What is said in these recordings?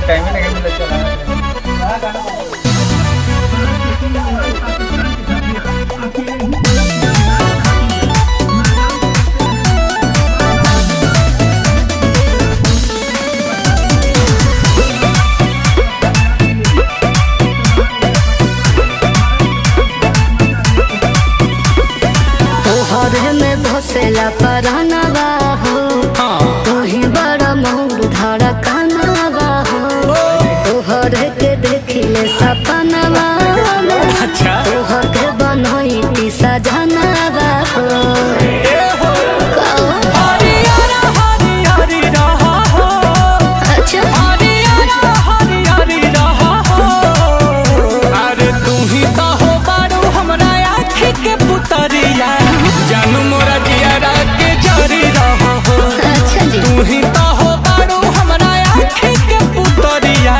Time ही नहीं मिला चला। तोहरे में भसेला परानवा हो, तू ही बड़ा मोर धड़कनवा हो। तोहरे के देखिले सपनवा हो, तोहर के बनई सजनवा हो। जानू मोरा जियारा के जरी रहा हो। अच्छा जी, तू ही तो हो बारू हमरा आँखी के पुतरिया।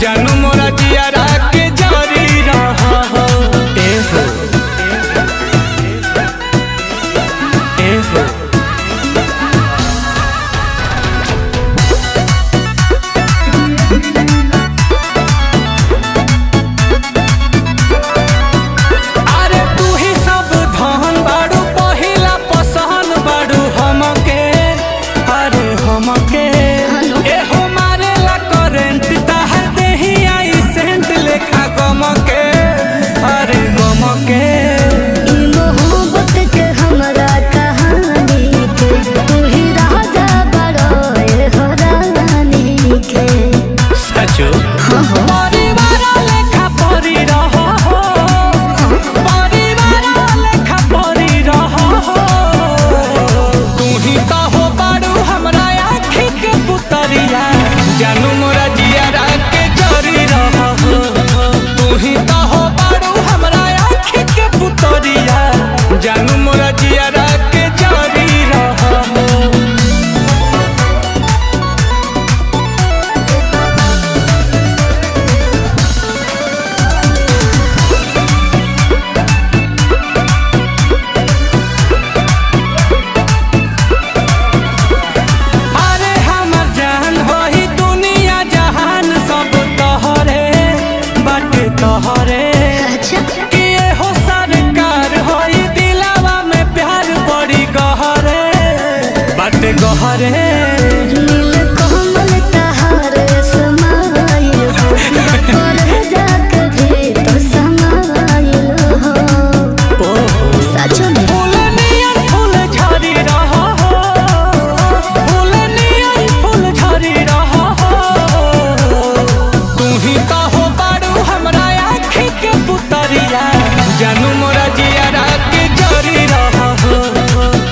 जानू मोरा जियारा के जरी रहा हो। ए हो ए हो अरे तू ही सब धन बारू पहिला पसंद बारू हमके। अरे हमके ए हो मारेला करेंट ताहर देही आई सेंट लेखा गमके। अरे गमके ई मोहब्बत के हमरा कहानी के तू ही राजा बड़ो ए हो रानी के। सचो परिवार लेखा परी रहा हो। परिवार लेखा परी रहा हो। तू ही तो हो बारू हमरा आँखी के पुतरिया। जानू मोरा जियारा के जरी रहा हो। तू ही तो हो बारू हमरा आँखी के पुतरिया। जानू मोरा जियारा के जरी रहा हो। अरे हमर जान होई दुनिया जहान सब तोहरे बाटे तोहरे। अच्छा कि हो सरकार होई दिलावा में प्यार बड़ी गहरे बाटे गहरे। नील कमल तहार समाइल हो, पर जाके भी तो समाइल हो। सच में फूल नियन फूल झरी रहा हो। फूल नियन फूल झरी रहा हो। तू ही तो हो बारू हमरा आँखी के पुतरिया। जानू मोरा जियारा के जरी रहा हो।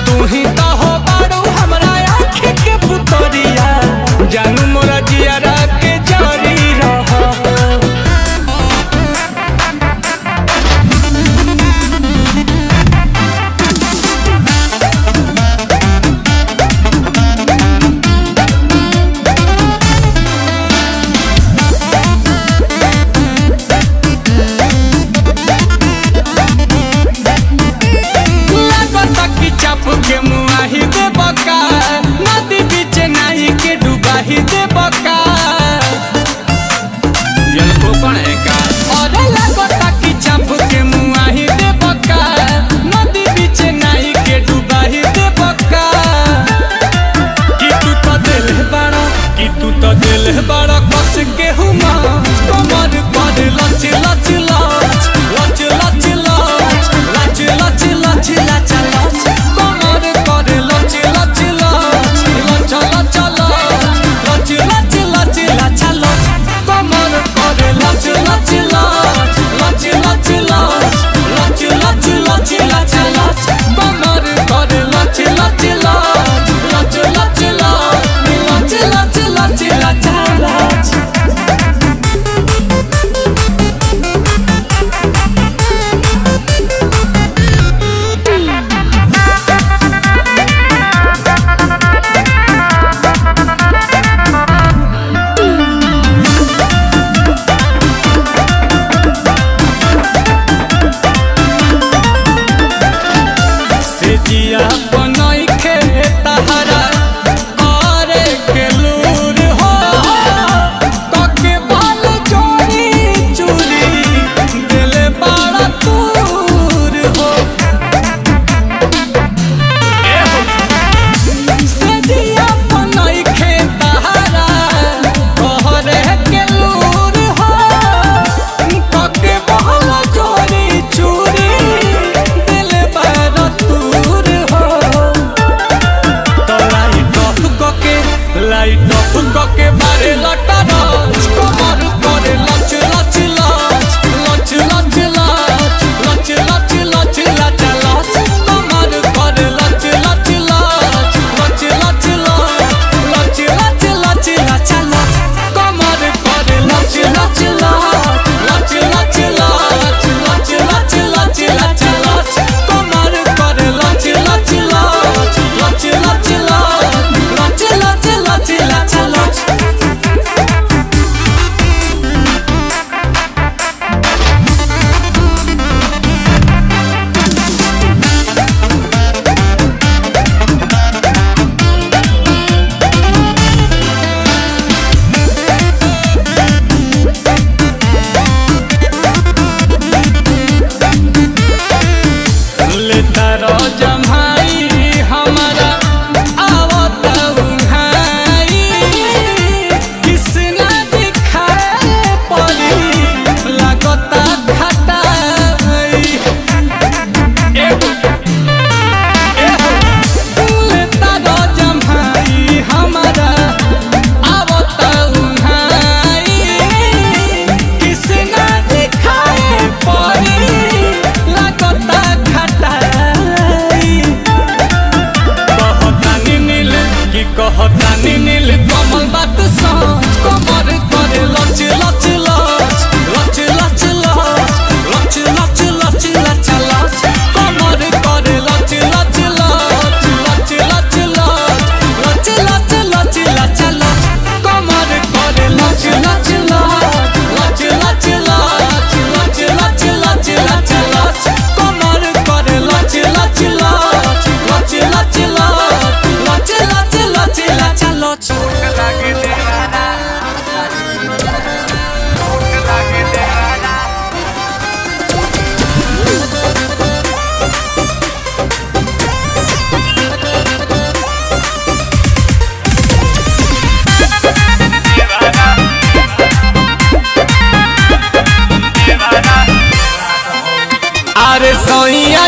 तू ही तो हो बारू हमरा आँखी के पुतरिया। जानू मोरा जियारा के जरी रहा हो। लागता कि चाप के मुआही दे बका। नदी बीच नाही के डुबाही दे बका। जल को पड़े का अरे लागता कि चाप के मुआही दे बका। नदी बीच नाही के डुबाही दे बका। कि तू तो दिल बड़ा कि तू तो दिल बड़ा कस के हुमा। कमर पर लच लच लच लच लच लच लच लच लच लच। कमर पर लच लच लच लच लच लच लच लच लच लच। कमर पर लच लच लच लच लच लच लच लच लच लच। कमर पर लच लच लच लच लच लच लच लच लच लच लच।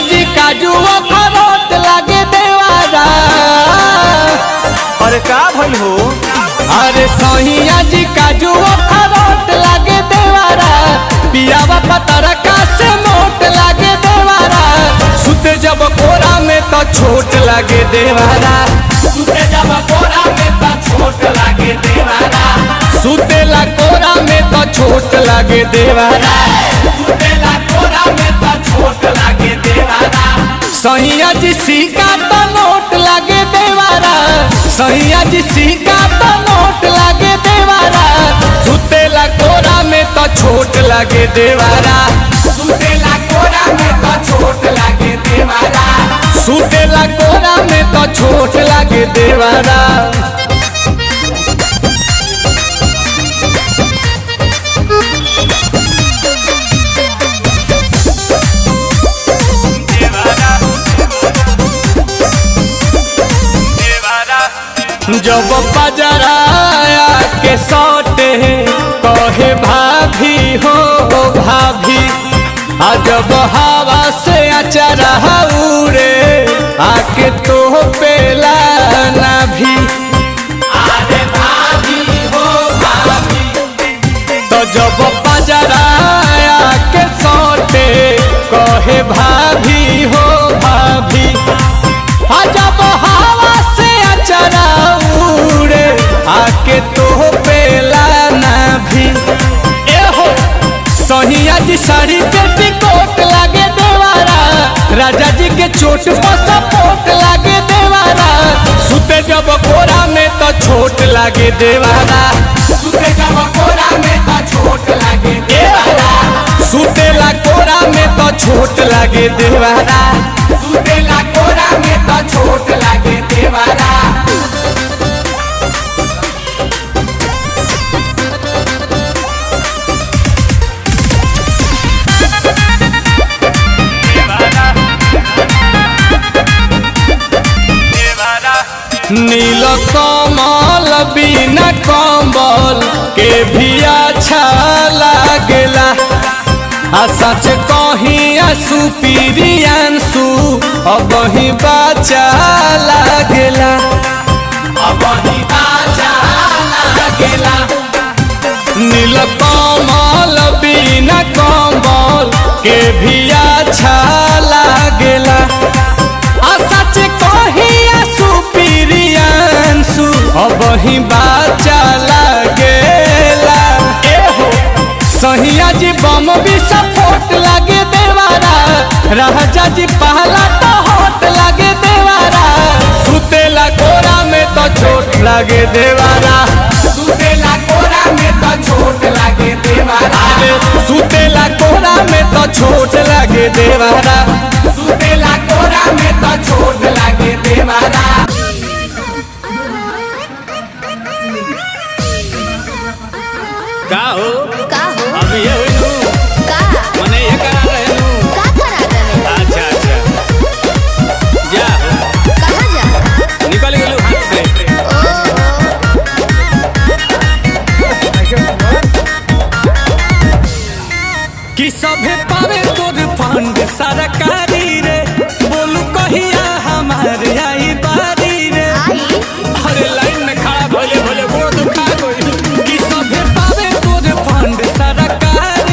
जी काजू अखरोट लागे देवारा। अरे का भइल हो? अरे सैया जी काजू अखरोट लागे देवारा। पियावा पतरका से मोट लागे देवारा। सुते जब कोरा में तो छोट लागे देवारा। सुते जब कोरा में तो छोट लागे देवारा। सुतेला कोरा में तो छोट लागे देवारा। सुतेला कोरा में तो छोट लागे देवारा। सैया जी सिक्का तो नोट लागे देवारा। सैया जी सिक्का तो नोट लागे देवारा। सुतेला कोरा में तो छोट लागे देवारा। सुतेला कोरा में तो छोट लागे देवारा। सुतेला कोरा में तो छोट लागे देवारा। जब बजराया के सौटे कहे भाभी हो भाभी। आ जब हवा से अचरा उड़े आके तो पेला ना भी। अरे भाभी हो भाभी। तो जब बजराया के सौटे कहे भाभी हो भाभी। आ जब हवा से अचरा उड़े आके तो पेला ना भी। ए हो सहिया जी साड़ी पे टिकोट लागे देवारा। राजा जी के चोट पर सपोर्ट लागे देवारा। सुते जब कोरा में तो छोट लागे देवारा। सुते जब कोरा में तो छोट लागे देवारा। सुतेला कोरा में तो छोट लागे देवारा। सुतेला कोरा में तो छोट लागे देवारा। नील कमल बिना कम्बल के भी अच्छा लागेला। आ सच कहीं सुपीरियांसु अब ही बाचा लागेला। अब ही बाचा लागेला। नील कमल बिना कम्बल के भी अच्छा लागेला। आ सच कहीं सुपीरियांसु अब ही बाचा लागेला। सहिया जी बम भी सपोर्ट लागे देवारा। राजा जी पहला तो होट लागे देवारा। सुतेला कोरा में तो छोट लागे देवारा। सुतेला कोरा में तो छोट लागे देवारा। सुतेला कोरा में तो छोट लागे देवारा। सुतेला कोरा में तो छोट लागे देवारा। का हो का हो अभी ये हुई नू का मने ये करा रहे नू। का करा रहे? अच्छा अच्छा जा कहाँ जा? निकल गेलू हाथ से। कि सभे पावे तोर फंड सरकारी रे। बोलू कहिया हमारे आई बारी रे। आई अरे लाइन में खड़ा भोले भोले गोड़ दुखा गई। कि सभे पावे तोर फंड सरकारी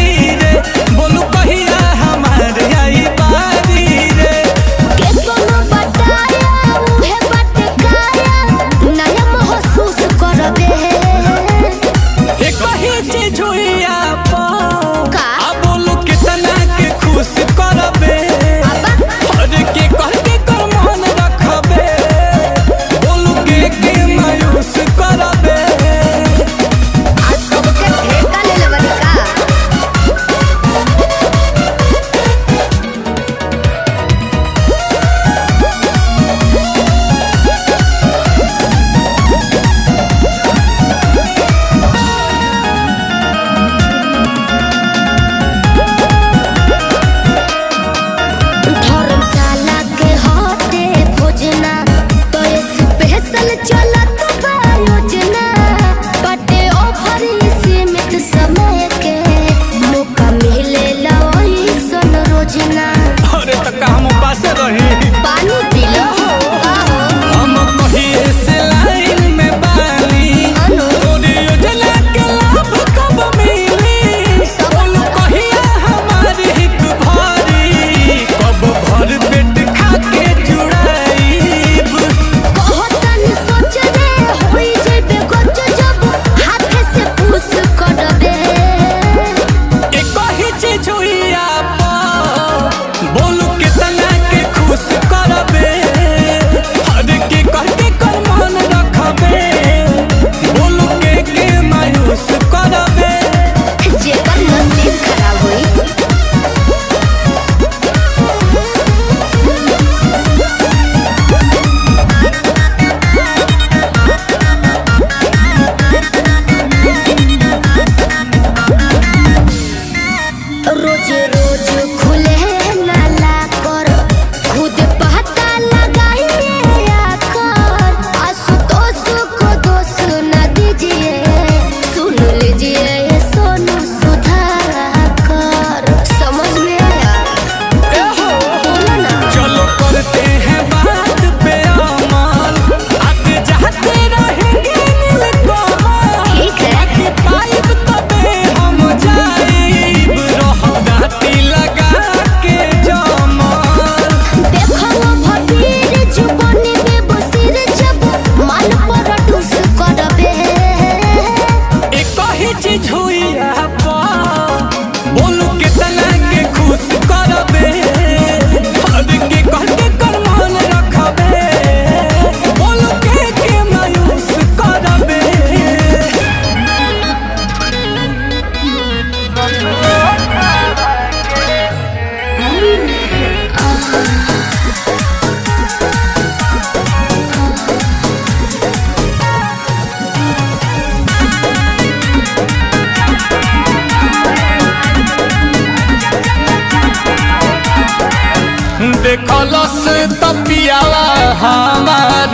देखलस तपियावा हमार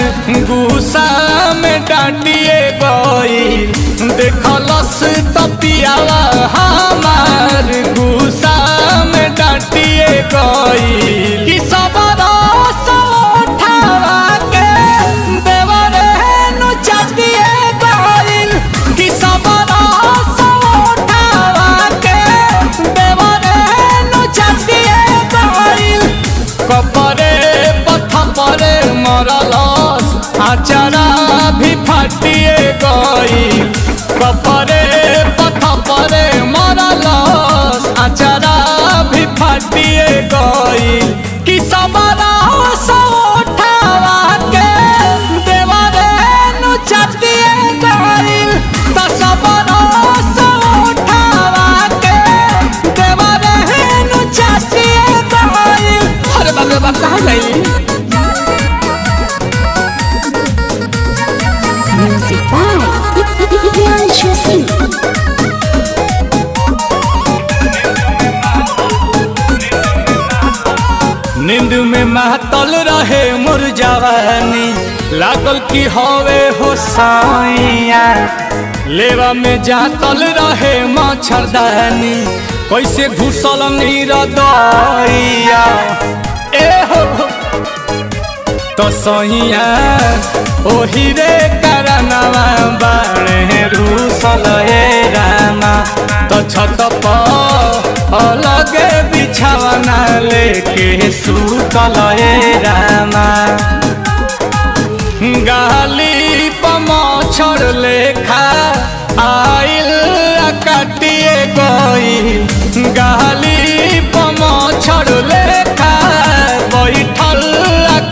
गुस्सा में डांटिए गई। देखलस तपियावा हमार गुस्सा में डांटिए गई कि सब रस उठावा के देवरे नु चाटिए गई कि सब रस उठावा के देवरे नु चाटिए गई। कपरे पथपरे मरलस आचारा भी फाटिए गई। कपरे पथपरे मरलस आचारा भी फाटिए गई कि सब रस उठावा के देवरे नु चाटिए गई। तो सब रस उठावा के देवरे नु चाटिए गई। अरे बाप रे बाप कहाँ गई? Music by Priyanshu Singh. नींद में महतल रहे मोर जवानी लागल की हवे हो साइया। लेवा में जातल रहे मच्छरदानी कैसे घुसल नीर दैया। ए हो तो सैया ओही रे करनवा बाणे रूसल हे रामा। तो छत पर अलगे बिछावना लेके सुतल हे रामा। गाली पमछड़ लेखा आइल काटिए गई। गाली पमछड़ लेखा बैठल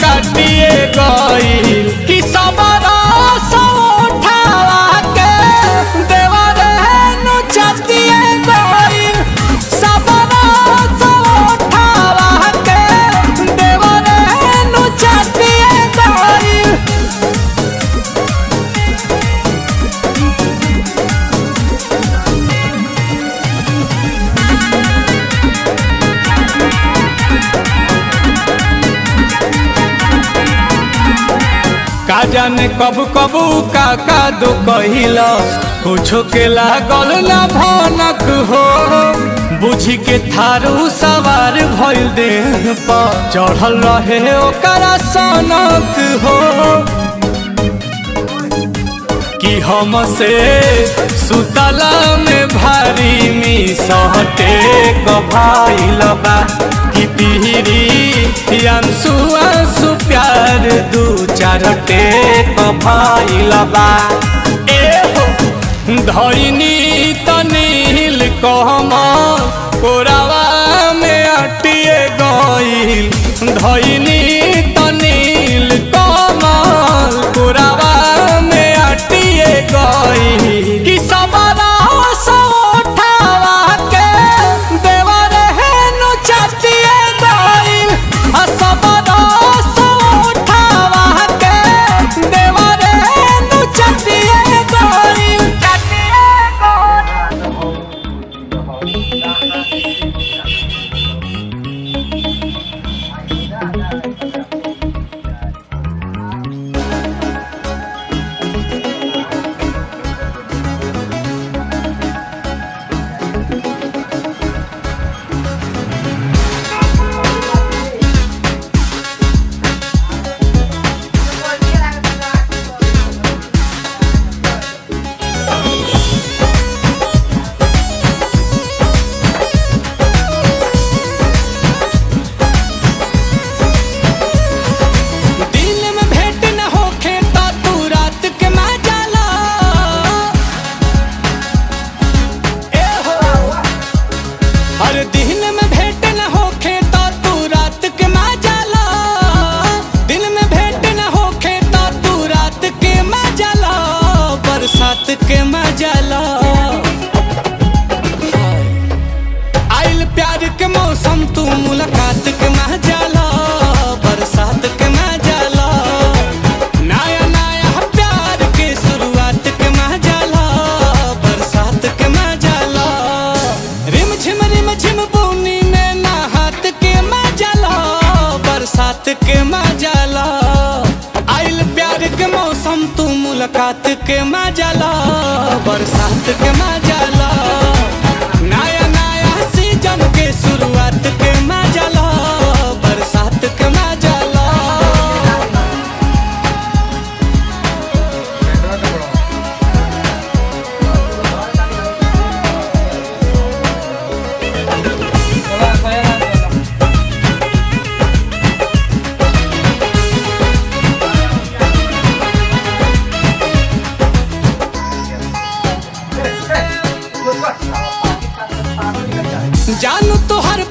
काटिए गई कि सब रस उठावा के देवरे नु चाटिए गई। सब रस उठावा के देवरे नु चाटिए गई। का जाने कब कबू का दो कहिला कुछो के लागल ना भनक हो। बुझी के थारू सवार भइल देह पर चढ़ल रहे ओकरा सनक हो कि हमसे सुतला में भारी मिसहटे कभाइल बा कि पिहरी अंसु आंसू प्यार दू चार टेक भइल बा। ए हो धइनी तनील कहमल कोरावा में अटिए गइल। धइनी तनील कमल कोरावा में अटिए गइल कि सब रस उठावा के देवरे नु चाटिए गइल। सब रस उठावा के देवरे नु चाटिए गइल। के मजा ला, आइल प्यार के मौसम तू मुलाकात के मजा ला, बरसात के मजा ला, नया नया सीजन के शुरुआत के मजा ला, बरसात के मजा ला। जानू तोहर